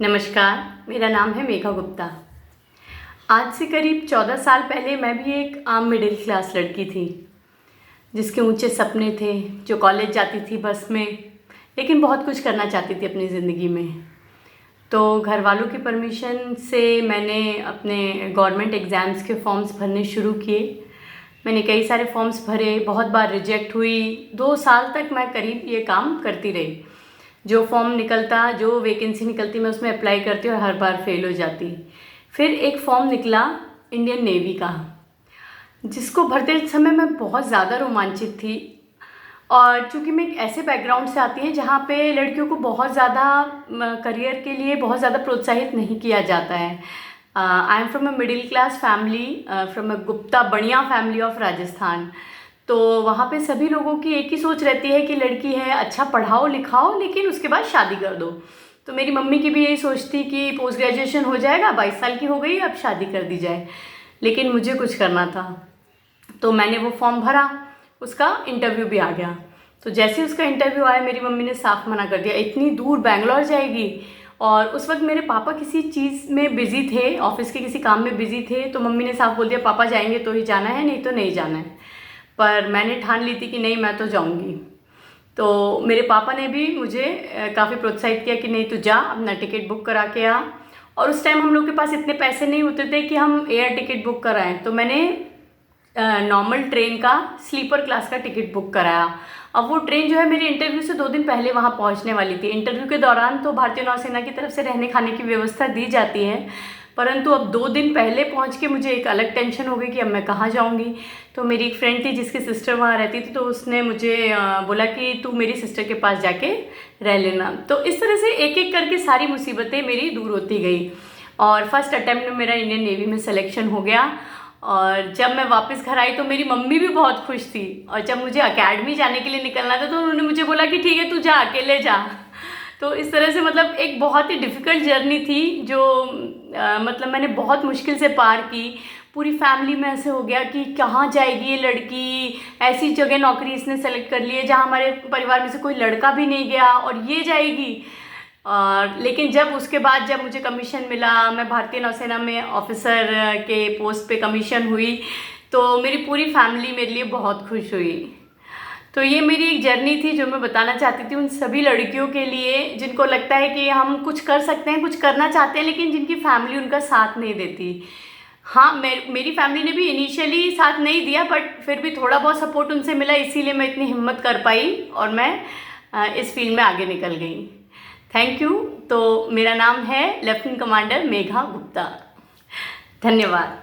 नमस्कार, मेरा नाम है मेघा गुप्ता। आज से करीब 14 साल पहले मैं भी एक आम मिडिल क्लास लड़की थी, जिसके ऊंचे सपने थे, जो कॉलेज जाती थी बस में, लेकिन बहुत कुछ करना चाहती थी अपनी ज़िंदगी में। तो घर वालों की परमिशन से मैंने अपने गवर्नमेंट एग्ज़ाम्स के फॉर्म्स भरने शुरू किए। मैंने कई सारे फॉर्म्स भरे, बहुत बार रिजेक्ट हुई। 2 साल तक मैं करीब ये काम करती रही। जो फॉर्म निकलता, जो वैकेंसी निकलती, मैं उसमें अप्लाई करती और हर बार फेल हो जाती। फिर एक फॉर्म निकला इंडियन नेवी का, जिसको भरते समय मैं बहुत ज़्यादा रोमांचित थी। और चूँकि मैं एक ऐसे बैकग्राउंड से आती हैं जहाँ पे लड़कियों को बहुत ज़्यादा करियर के लिए बहुत ज़्यादा प्रोत्साहित नहीं किया जाता है। I am from a middle class family, from a Gupta बनिया फैमिली ऑफ राजस्थान। तो वहाँ पे सभी लोगों की एक ही सोच रहती है कि लड़की है, अच्छा पढ़ाओ लिखाओ, लेकिन उसके बाद शादी कर दो। तो मेरी मम्मी की भी यही सोच थी कि पोस्ट ग्रेजुएशन हो जाएगा, 22 साल की हो गई, अब शादी कर दी जाए। लेकिन मुझे कुछ करना था, तो मैंने वो फॉर्म भरा, उसका इंटरव्यू भी आ गया। तो जैसे ही उसका इंटरव्यू आया, मेरी मम्मी ने साफ मना कर दिया, इतनी दूर बैंगलोर जाएगी। और उस वक्त मेरे पापा किसी चीज़ में बिज़ी थे, ऑफिस के किसी काम में बिज़ी थे। तो मम्मी ने साफ बोल दिया, पापा जाएंगे तो ही जाना है, नहीं तो नहीं जाना है। पर मैंने ठान ली थी कि नहीं, मैं तो जाऊंगी। तो मेरे पापा ने भी मुझे काफ़ी प्रोत्साहित किया कि नहीं, तू जा, अपना टिकट बुक करा के आ। और उस टाइम हम लोग के पास इतने पैसे नहीं होते थे कि हम एयर टिकट बुक कराएं। तो मैंने नॉर्मल ट्रेन का स्लीपर क्लास का टिकट बुक कराया। अब वो ट्रेन जो है, मेरे इंटरव्यू से 2 दिन पहले वहाँ पहुँचने वाली थी। इंटरव्यू के दौरान तो भारतीय नौसेना की तरफ से रहने खाने की व्यवस्था दी जाती है, परंतु अब 2 दिन पहले पहुँच के मुझे एक अलग टेंशन हो गई कि अब मैं कहाँ जाऊँगी। तो मेरी एक फ्रेंड थी जिसकी सिस्टर वहाँ रहती थी, तो उसने मुझे बोला कि तू मेरी सिस्टर के पास जाके रह लेना। तो इस तरह से एक एक करके सारी मुसीबतें मेरी दूर होती गई। और फर्स्ट अटैम्प्ट में मेरा इंडियन नेवी में सिलेक्शन हो गया। और जब मैं वापस घर आई तो मेरी मम्मी भी बहुत खुश थी। और जब मुझे अकेडमी जाने के लिए निकलना था, तो उन्होंने मुझे बोला कि ठीक है, तू जा, अकेले जा। तो इस तरह से मतलब एक बहुत ही डिफ़िकल्ट जर्नी थी, जो मतलब मैंने बहुत मुश्किल से पार की। पूरी फैमिली में ऐसे हो गया कि कहाँ जाएगी ये लड़की, ऐसी जगह नौकरी इसने सेलेक्ट कर ली है जहाँ हमारे परिवार में से कोई लड़का भी नहीं गया, और ये जाएगी। और लेकिन जब उसके बाद जब मुझे कमीशन मिला, मैं भारतीय नौसेना में ऑफिसर के पोस्ट पे कमीशन हुई, तो मेरी पूरी फैमिली मेरे लिए बहुत खुश हुई। तो ये मेरी एक जर्नी थी जो मैं बताना चाहती थी उन सभी लड़कियों के लिए जिनको लगता है कि हम कुछ कर सकते हैं, कुछ करना चाहते हैं, लेकिन जिनकी फैमिली उनका साथ नहीं देती। हाँ, मेरी फैमिली ने भी इनिशियली साथ नहीं दिया, बट फिर भी थोड़ा बहुत सपोर्ट उनसे मिला, इसीलिए मैं इतनी हिम्मत कर पाई और मैं इस फील्ड में आगे निकल गई। Thank you. तो मेरा नाम है लेफ्टिनेंट कमांडर मेघा गुप्ता। धन्यवाद।